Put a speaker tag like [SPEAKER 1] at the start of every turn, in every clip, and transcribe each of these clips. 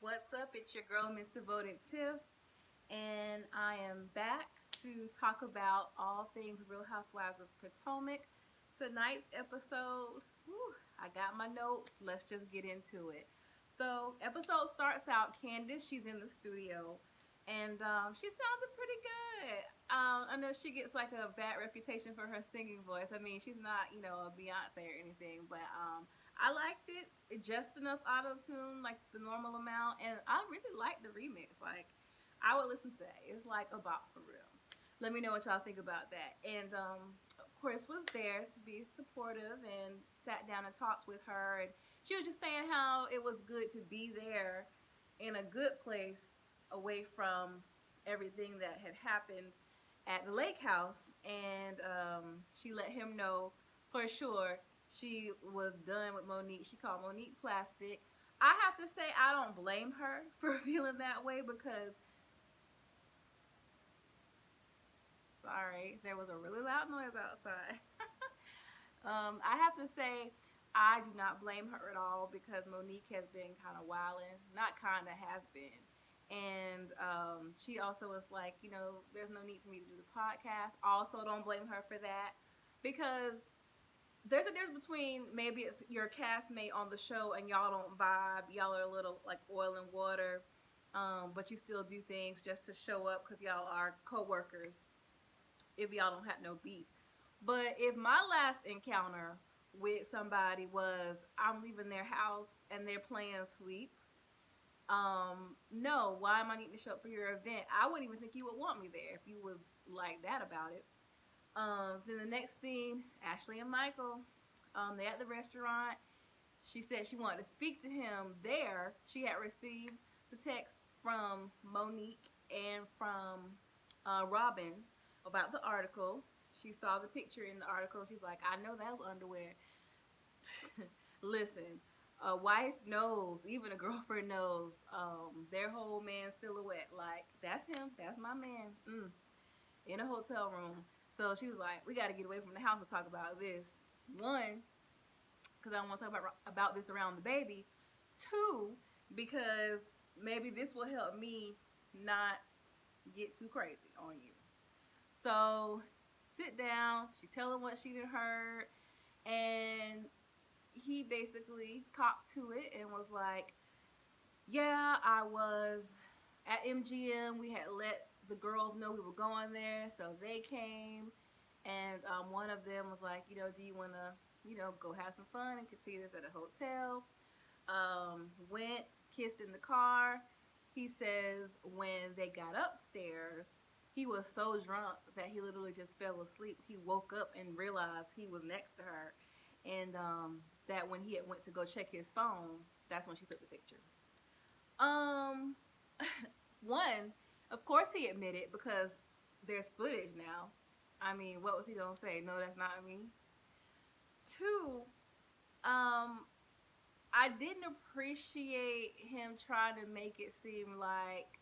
[SPEAKER 1] What's up? It's your girl, MsDevotedTiff, and I am back to talk about all things Real Housewives of Potomac. Tonight's episode, I got my notes. Let's just get into it. So, episode starts out. Candiace, she's in the studio, and she sounded pretty good. I know she gets like a bad reputation for her singing voice. I mean, she's not, a Beyonce or anything, but I liked it. Just enough auto tune, like the normal amount, and I really liked the remix. Like, I would listen to that. It's like a bop for real. Let me know what y'all think about that. And Chris was there to be supportive and sat down and talked with her, and she was just saying how it was good to be there in a good place away from everything that had happened at the lake house, and she let him know for sure she was done with Monique. She called Monique plastic. I have to say I don't blame her for feeling that way because sorry, there was a really loud noise outside. I have to say I do not blame her at all because Monique has been kind of wilding, not kind of has been. And she also was like, there's no need for me to do the podcast. Also, don't blame her for that because there's a difference between maybe it's your castmate on the show and y'all don't vibe. Y'all are a little like oil and water, but you still do things just to show up because y'all are co-workers if y'all don't have no beef. But if my last encounter with somebody was I'm leaving their house and they're playing sleep, no, why am I needing to show up for your event? I wouldn't even think you would want me there if you was like that about it. Then the next scene, Ashley and Michael, they're at the restaurant. She said she wanted to speak to him there. She had received the text from Monique and from Robin about the article. She saw the picture in the article. She's like, I know that was underwear. Listen, a wife knows, even a girlfriend knows, their whole man silhouette. Like, that's him. That's my man. In a hotel room. So she was like, we got to get away from the house to talk about this. One, because I don't want to talk about this around the baby. Two, because maybe this will help me not get too crazy on you. So sit down. She tell him what she done heard, and he basically copped to it and was like, "Yeah, I was at MGM. We had let the girls know we were going there, so they came." And one of them was like, do you want to, go have some fun and continue this at a hotel? Went, kissed in the car. He says when they got upstairs, he was so drunk that he literally just fell asleep. He woke up and realized he was next to her, and that when he had went to go check his phone, that's when she took the picture. Um, One, of course he admitted because there's footage now. I mean, what was he gonna say? No, that's not me. Two, I didn't appreciate him trying to make it seem like,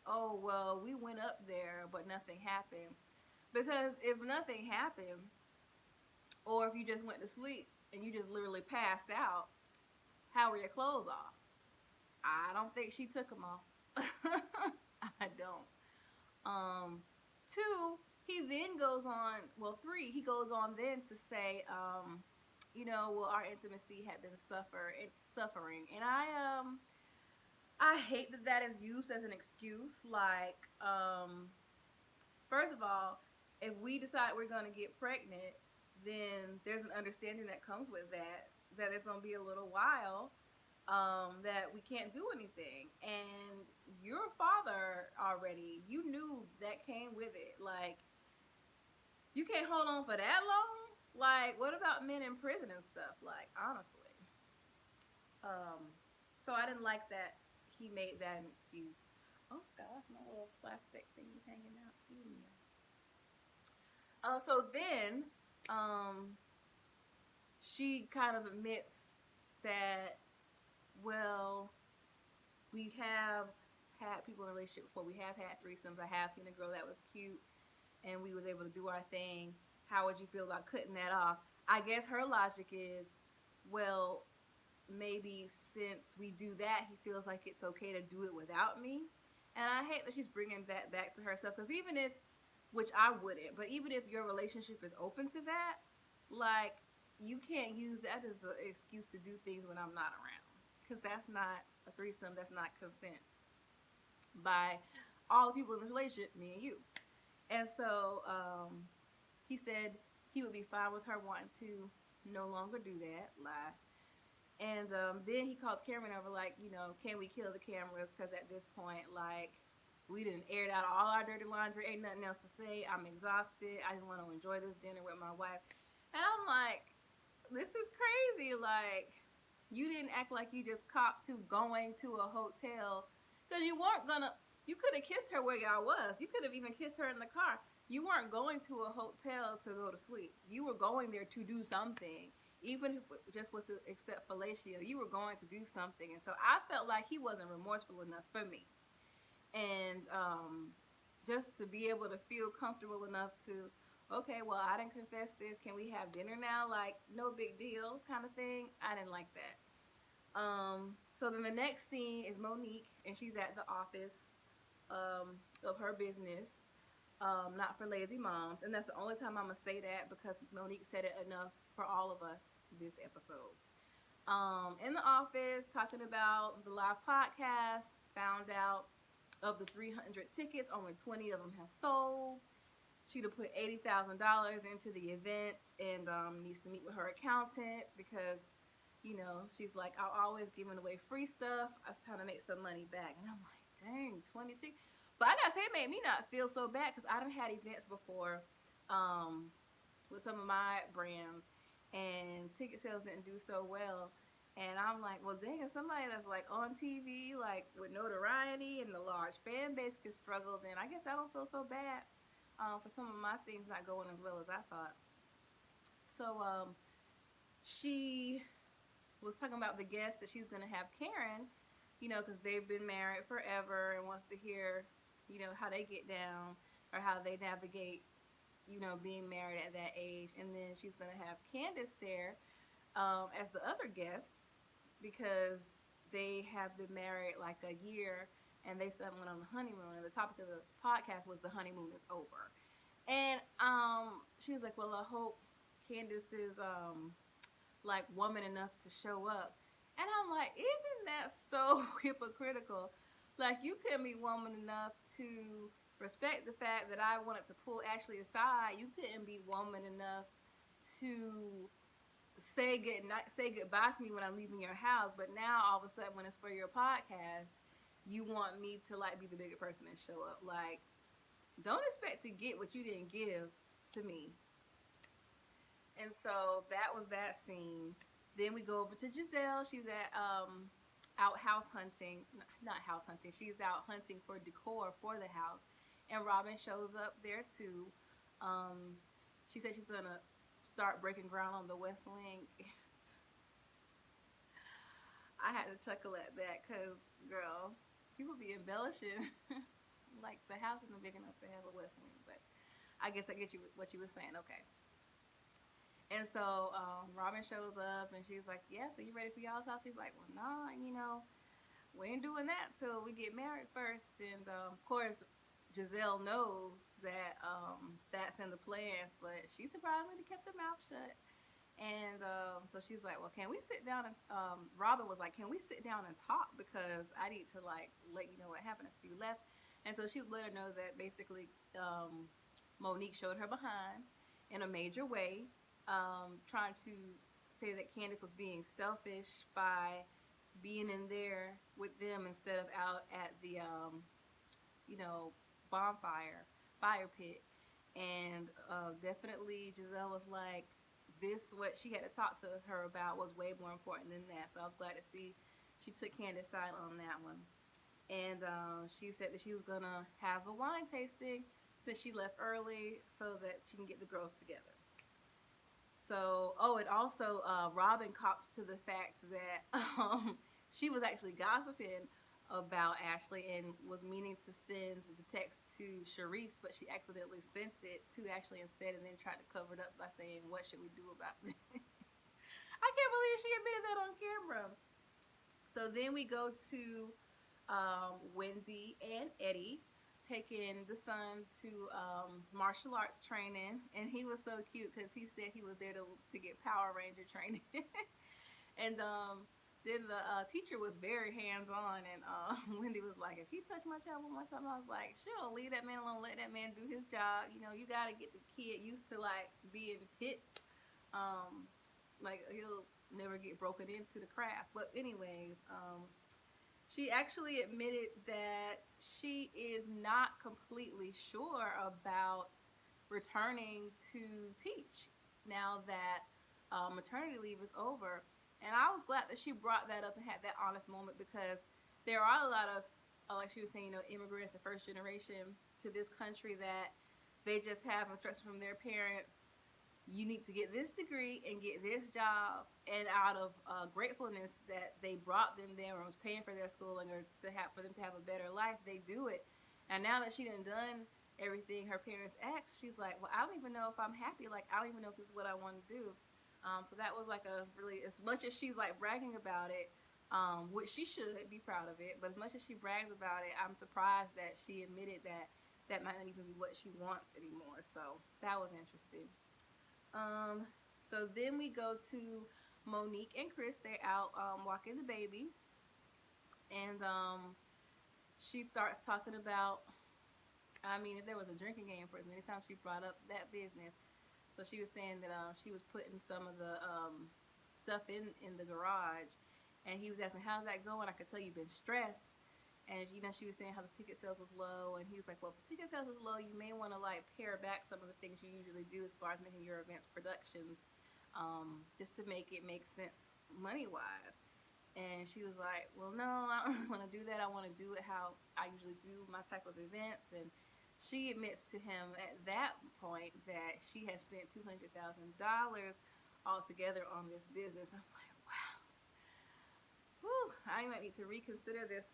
[SPEAKER 1] oh well, we went up there but nothing happened. Because if nothing happened, or if you just went to sleep and you just literally passed out, how were your clothes off? I don't think she took them off. I don't. Two, he then goes on, well, three, he goes on then to say, well, our intimacy had been suffering. And I hate that that is used as an excuse. Like, first of all, if we decide we're going to get pregnant, then there's an understanding that comes with that there's going to be a little while that we can't do anything. And you're a father already. You knew that came with it. Like, you can't hold on for that long. Like, what about men in prison and stuff? Like, honestly. So I didn't like that he made that an excuse. Oh gosh, my little plastic thingy hanging out. Excuse me. So then, she kind of admits that, well, we have had people in a relationship before. We have had threesomes. I have seen a girl that was cute, and we was able to do our thing. How would you feel about cutting that off? I guess her logic is, well, maybe since we do that, he feels like it's okay to do it without me. And I hate that she's bringing that back to herself, because even if, which I wouldn't, but even if your relationship is open to that, like, you can't use that as an excuse to do things when I'm not around, because that's not a threesome. That's not consent by all the people in the relationship, me and you. And so he said he would be fine with her wanting to no longer do that. Lie. And then he called Cameron over, like, can we kill the cameras? Because at this point, like, we didn't aired out all our dirty laundry. Ain't nothing else to say. I'm exhausted. I just want to enjoy this dinner with my wife. And I'm like, this is crazy. Like, you didn't act like you just copped to going to a hotel, because you weren't gonna. You could have kissed her where y'all was. You could have even kissed her in the car. You weren't going to a hotel to go to sleep. You were going there to do something. Even if it just was to accept fellatio, you were going to do something. And so I felt like he wasn't remorseful enough for me. And just to be able to feel comfortable enough to, okay, well, I didn't confess this. Can we have dinner now? Like, no big deal kind of thing. I didn't like that. So then the next scene is Monique, and she's at the office of her business, not for lazy moms. And that's the only time I'm going to say that, because Monique said it enough for all of us this episode. In the office, talking about the live podcast, found out of the 300 tickets, only 20 of them have sold. She'd have put $80,000 into the event, and needs to meet with her accountant, because, she's like, I'm always giving away free stuff. I was trying to make some money back. And I'm like, dang, 20 tickets. But I gotta say, it made me not feel so bad, because I done had events before with some of my brands, and ticket sales didn't do so well. And I'm like, well, dang, if somebody that's like on TV, like with notoriety and a large fan base could struggle, then I guess I don't feel so bad for some of my things not going as well as I thought. So she was talking about the guest that she's going to have, Karen, because they've been married forever, and wants to hear, how they get down, or how they navigate, being married at that age. And then she's going to have Candiace there as the other guest, because they have been married like a year, and they still went on the honeymoon. And the topic of the podcast was the honeymoon is over. And she was like, well, I hope Candiace is like woman enough to show up. And I'm like, isn't that so hypocritical? Like, you couldn't be woman enough to respect the fact that I wanted to pull Ashley aside. You couldn't be woman enough to say goodbye to me when I'm leaving your house. But now all of a sudden, when it's for your podcast, you want me to like be the bigger person and show up. Like, don't expect to get what you didn't give to me. And so that was that scene. Then we go over to Giselle. She's at out house hunting. Not house hunting. She's out hunting for decor for the house. And Robin shows up there too. She said she's gonna start breaking ground on the West Wing. I had to chuckle at that, because, girl, people be embellishing. Like, the house isn't big enough to have a West Wing. But I guess I get you what you were saying. Okay. And so Robin shows up, and she's like, yeah, so you ready for y'all's house? She's like, well, nah, we ain't doing that till we get married first. And, of course, Giselle knows that that's in the plans, but she surprisingly kept her mouth shut. And so she's like, well, can we sit down? And Robin was like, can we sit down and talk? Because I need to, like, let you know what happened after you left. And so she let her know that basically Monique showed her behind in a major way, trying to say that Candiace was being selfish by being in there with them instead of out at the, fire pit. And definitely Giselle was like, what she had to talk to her about was way more important than that. So I was glad to see she took Candiace's side on that one. And she said that she was going to have a wine tasting since she left early, so that she can get the girls together. So, and also Robin cops to the fact that she was actually gossiping about Ashley and was meaning to send the text to Sharice, but she accidentally sent it to Ashley instead, and then tried to cover it up by saying, what should we do about this? I can't believe she admitted that on camera. So then we go to Wendy and Eddie taking the son to martial arts training, and he was so cute because he said he was there to get Power Ranger training. And then the teacher was very hands-on, and Wendy was like, if he touched my child one more time, I was like, sure, leave that man alone, let that man do his job. You know, you got to get the kid used to like being hit. Like he'll never get broken into the craft. But anyways, she actually admitted that she is not completely sure about returning to teach now that maternity leave is over. And I was glad that she brought that up and had that honest moment, because there are a lot of, like she was saying, immigrants and first generation to this country that they just have instructions from their parents. You need to get this degree and get this job, and out of gratefulness that they brought them there and was paying for their schooling or for them to have a better life, they do it. And now that she done everything her parents asked, she's like, well, I don't even know if I'm happy. Like, I don't even know if this is what I want to do. So that was like a really, as much as she's like bragging about it, which she should be proud of it, but as much as she brags about it, I'm surprised that she admitted that that might not even be what she wants anymore. So that was interesting. So then we go to Monique and Chris. They're out walking the baby, and she starts talking about, I mean, if there was a drinking game for as many times she brought up that business. So she was saying that she was putting some of the stuff in the garage, and he was asking, how's that going? I could tell you've been stressed. And she was saying how the ticket sales was low, and he was like, well, if the ticket sales was low, you may want to like pare back some of the things you usually do as far as making your events productions, just to make it make sense money wise. And she was like, well, no, I don't want to do that. I want to do it how I usually do my type of events. And she admits to him at that point that she has spent $200,000 altogether on this business. I'm like, wow. Whew, I might need to reconsider this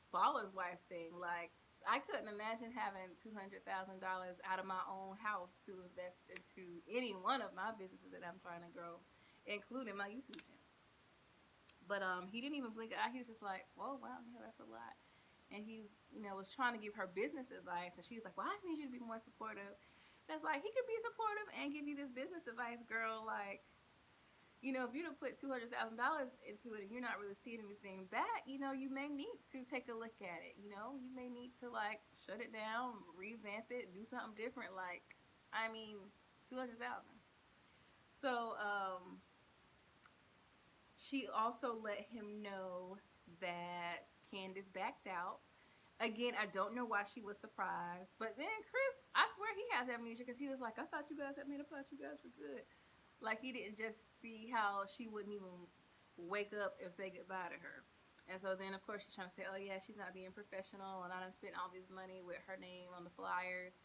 [SPEAKER 1] baller's wife thing. Like, I couldn't imagine having $200,000 out of my own house to invest into any one of my businesses that I'm trying to grow, including my YouTube channel. But he didn't even blink an eye. He was just like, whoa, wow, yeah, that's a lot. And he's, was trying to give her business advice, and she's like, well, I just need you to be more supportive. That's like, he could be supportive and give you this business advice, girl. Like, if you'd have put $200,000 into it and you're not really seeing anything back, you may need to take a look at it. You may need to like shut it down, revamp it, do something different. Like, I mean, 200,000. So, she also let him know that Candiace backed out. Again, I don't know why she was surprised. But then Chris, I swear he has amnesia, because he was like, I thought you guys had made up, I thought you guys were good. Like, he didn't just see how she wouldn't even wake up and say goodbye to her. And so then, of course, she's trying to say, oh, yeah, she's not being professional, and I done spent all this money with her name on the flyers.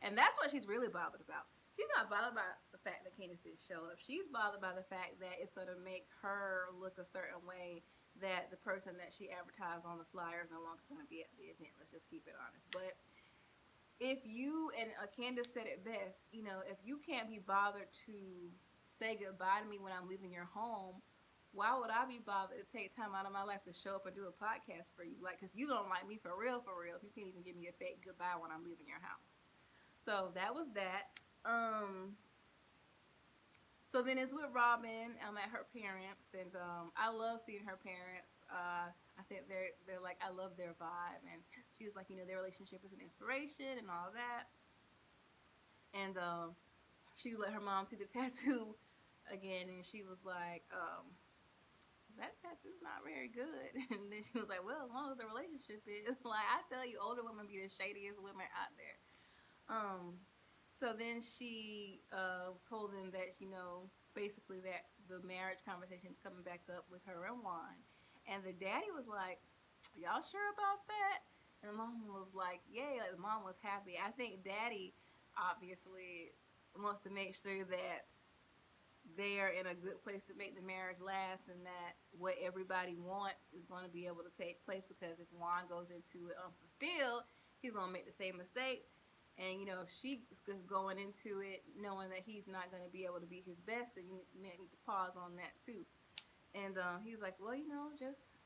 [SPEAKER 1] And that's what she's really bothered about. She's not bothered by the fact that Candiace didn't show up. She's bothered by the fact that it's going to make her look a certain way, that the person that she advertised on the flyer is no longer going to be at the event. Let's just keep it honest. But if you, and Candiace said it best, if you can't be bothered to say goodbye to me when I'm leaving your home, why would I be bothered to take time out of my life to show up and do a podcast for you? Like, because you don't like me for real, if you can't even give me a fake goodbye when I'm leaving your house. So that was that. So then it's with Robin. I'm at her parents, and I love seeing her parents. I think they're like, I love their vibe, and she was like, their relationship is an inspiration and all that. And she let her mom see the tattoo again, and she was like, that tattoo's not very good. And then she was like, well, as long as the relationship is, like, I tell you, older women be the shadiest women out there. So then she told them that, basically that the marriage conversation is coming back up with her and Juan. And the daddy was like, y'all sure about that? And the mom was like, yay. Like, the mom was happy. I think daddy obviously wants to make sure that they are in a good place to make the marriage last, and that what everybody wants is going to be able to take place, because if Juan goes into it unfulfilled, he's going to make the same mistakes. And, she was going into it knowing that he's not going to be able to be his best, and you may need to pause on that too. And he was like, well, just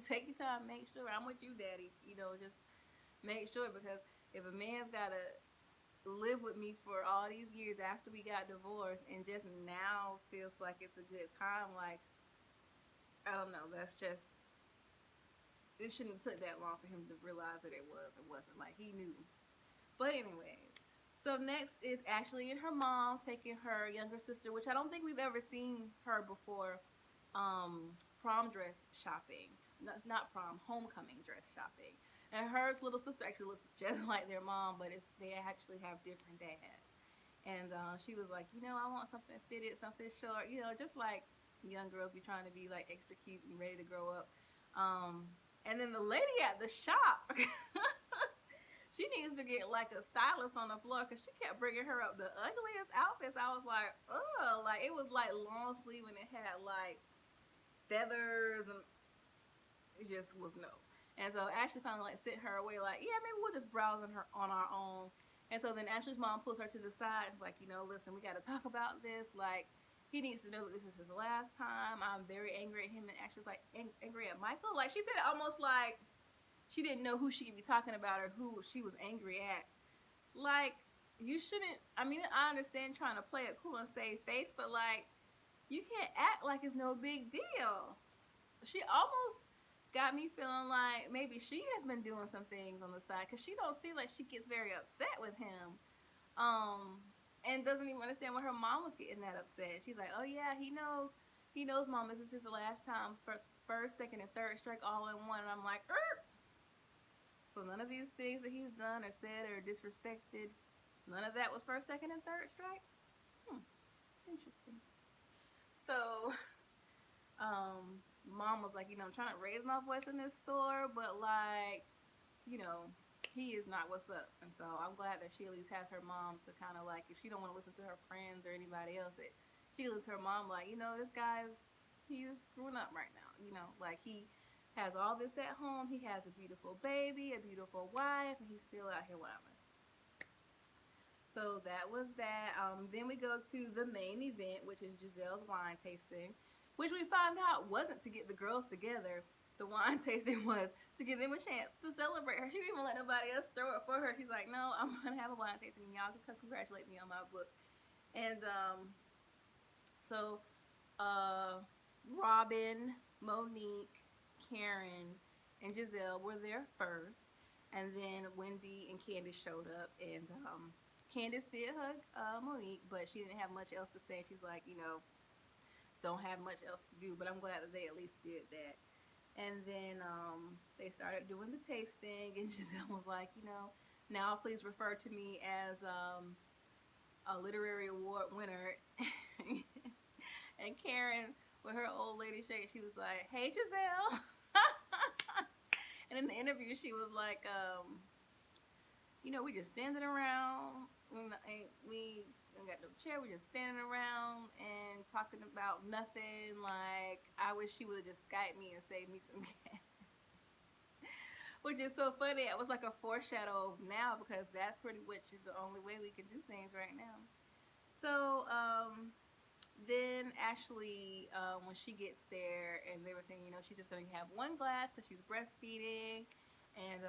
[SPEAKER 1] take your time, make sure. I'm with you, daddy. Just make sure, because if a man's got to live with me for all these years after we got divorced and just now feels like it's a good time, like, I don't know, that's just, it shouldn't have took that long for him to realize that it wasn't like he knew. But anyway, so next is Ashley and her mom taking her younger sister, which I don't think we've ever seen her before, prom dress shopping. Not prom, homecoming dress shopping. And her little sister actually looks just like their mom, but they actually have different dads. And she was like, I want something fitted, something short, just like young girls be trying to be like extra cute and ready to grow up. And then the lady at the shop, she needs to get like a stylist on the floor, because she kept bringing her up the ugliest outfits. I was like, ugh, like it was like long sleeve and it had like feathers, and it just was no. And so Ashley finally like sent her away, like, yeah, maybe we'll just browse on our own. And so then Ashley's mom pulls her to the side, like, listen, we got to talk about this. Like, he needs to know that this is his last time. I'm very angry at him. And Ashley's like, angry at Michael? Like, she said it almost like she didn't know who she'd be talking about or who she was angry at. Like, you shouldn't, I mean, I understand trying to play it cool and save face, but like, you can't act like it's no big deal. She almost got me feeling like maybe she has been doing some things on the side, because she don't seem like she gets very upset with him, and doesn't even understand why her mom was getting that upset. She's like, oh yeah, he knows mom, this is his last time, for first, second, and third strike all in one. And I'm like, so none of these things that he's done or said or disrespected, none of that was first, second, and third strike. Interesting. So mom was like, I'm trying to raise my voice in this store, but like, he is not what's up. And so I'm glad that she at least has her mom to kind of like, if she don't want to listen to her friends or anybody else, that she lets her mom like, this he's screwing up right now. Like, he has all this at home. He has a beautiful baby, a beautiful wife, and he's still out here wilding. So that was that. Then we go to the main event, which is Giselle's wine tasting, which we found out wasn't to get the girls together. The wine tasting was to give them a chance to celebrate her. She didn't even let nobody else throw it for her. She's like, no, I'm going to have a wine tasting, and y'all can come congratulate me on my book. And so Robin, Monique, Karen, and Giselle were there first. And then Wendy and Candiace showed up. And Candiace did hug Monique, but she didn't have much else to say. She's like, don't have much else to do, but I'm glad that they at least did that. And then they started doing the tasting, and Giselle was like, now please refer to me as a literary award winner. And Karen, with her old lady shake, she was like, hey, Giselle. And in the interview, she was like, we just standing around. We don't got no chair. We just standing around and talking about nothing. Like, I wish she would have just Skyped me and saved me some gas. Which is so funny. It was like a foreshadow of now, because that's pretty much is the only way we can do things right now. So then Ashley, when she gets there, and they were saying, she's just going to have one glass because she's breastfeeding. And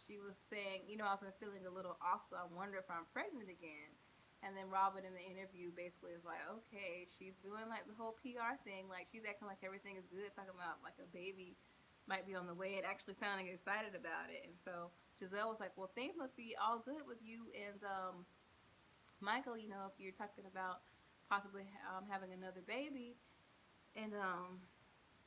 [SPEAKER 1] she was saying, I've been feeling a little off, so I wonder if I'm pregnant again. And then Robin in the interview basically is like, okay, she's doing like the whole PR thing. Like, she's acting like everything is good, talking about like a baby might be on the way, and actually sounding excited about it. And so Giselle was like, well, things must be all good with you and Michael, if you're talking about possibly having another baby. And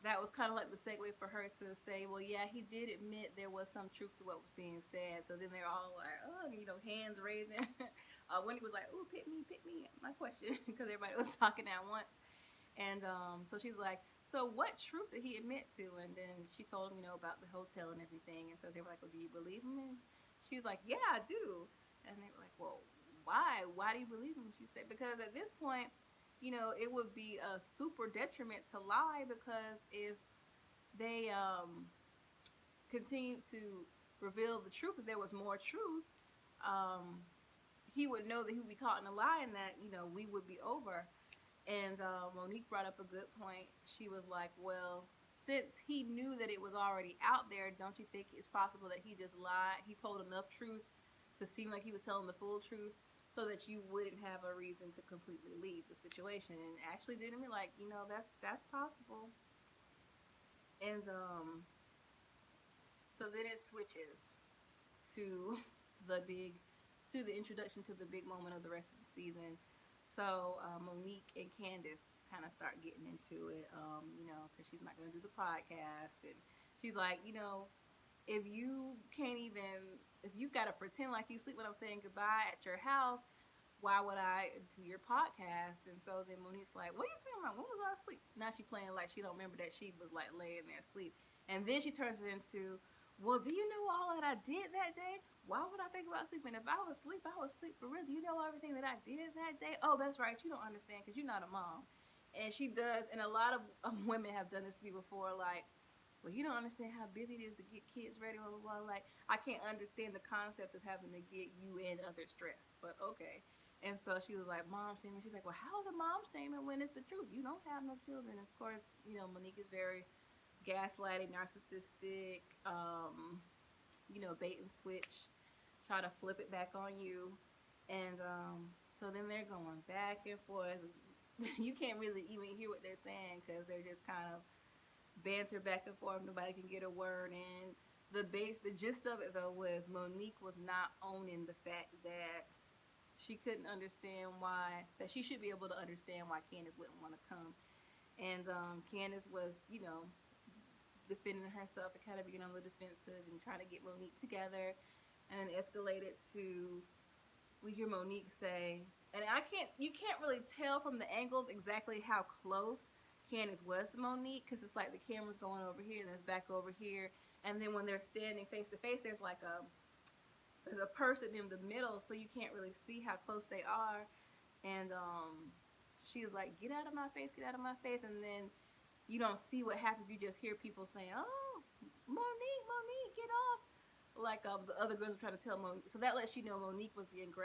[SPEAKER 1] that was kind of like the segue for her to say, well, yeah, he did admit there was some truth to what was being said. So then they're all like, oh, hands raising. Wendy was like, oh, pick me, my question, because everybody was talking at once. And so she's like, so what truth did he admit to? And then she told him, about the hotel and everything. And so they were like, well, do you believe him? And she's like, yeah, I do. And they were like, well, why? Why do you believe him? She said, because at this point, it would be a super detriment to lie, because if they continued to reveal the truth, if there was more truth, he would know that he would be caught in a lie and that, we would be over. And Monique brought up a good point. She was like, well, since he knew that it was already out there, don't you think it's possible that he just lied? He told enough truth to seem like he was telling the full truth so that you wouldn't have a reason to completely leave the situation. And actually didn't be like, that's possible. And so then it switches to the introduction to the big moment of the rest of the season. So Monique and Candiace kind of start getting into it, because she's not going to do the podcast, and she's like, if you can't even, if you got to pretend like you sleep when I'm saying goodbye at your house, why would I do your podcast? And so then Monique's like, what are you talking about? When was I asleep? Now she playing like she don't remember that she was like laying there asleep. And then she turns it into, well, do you know all that I did that day? Why would I think about sleeping? If I was asleep, I was asleep for real. Do you know everything that I did that day? Oh, that's right. You don't understand because you're not a mom. And she does, and a lot of women have done this to me before, like, well, you don't understand how busy it is to get kids ready, blah, blah, blah. Like, I can't understand the concept of having to get you and others stressed, but okay. And so she was like, mom shaming. She's like, well, how is a mom shaming when it's the truth? You don't have no children. Of course, Monique is very gaslighting, narcissistic, bait and switch, try to flip it back on you. And so then they're going back and forth. You can't really even hear what they're saying because they're just kind of banter back and forth. Nobody can get a word in. The gist of it though was Monique was not owning the fact that she couldn't understand that she should be able to understand why Candiace wouldn't want to come. And Candiace was, defending herself and kind of being on the defensive and trying to get Monique together, and escalated to, we hear Monique say, and you can't really tell from the angles exactly how close Candiace was to Monique, because it's like the camera's going over here and it's back over here, and then when they're standing face to face, there's a person in the middle, so you can't really see how close they are. And she was like, get out of my face, get out of my face. And then you don't see what happens. You just hear people saying, oh, Monique, get off. Like the other girls were trying to tell Monique. So that lets you know Monique was the aggressor.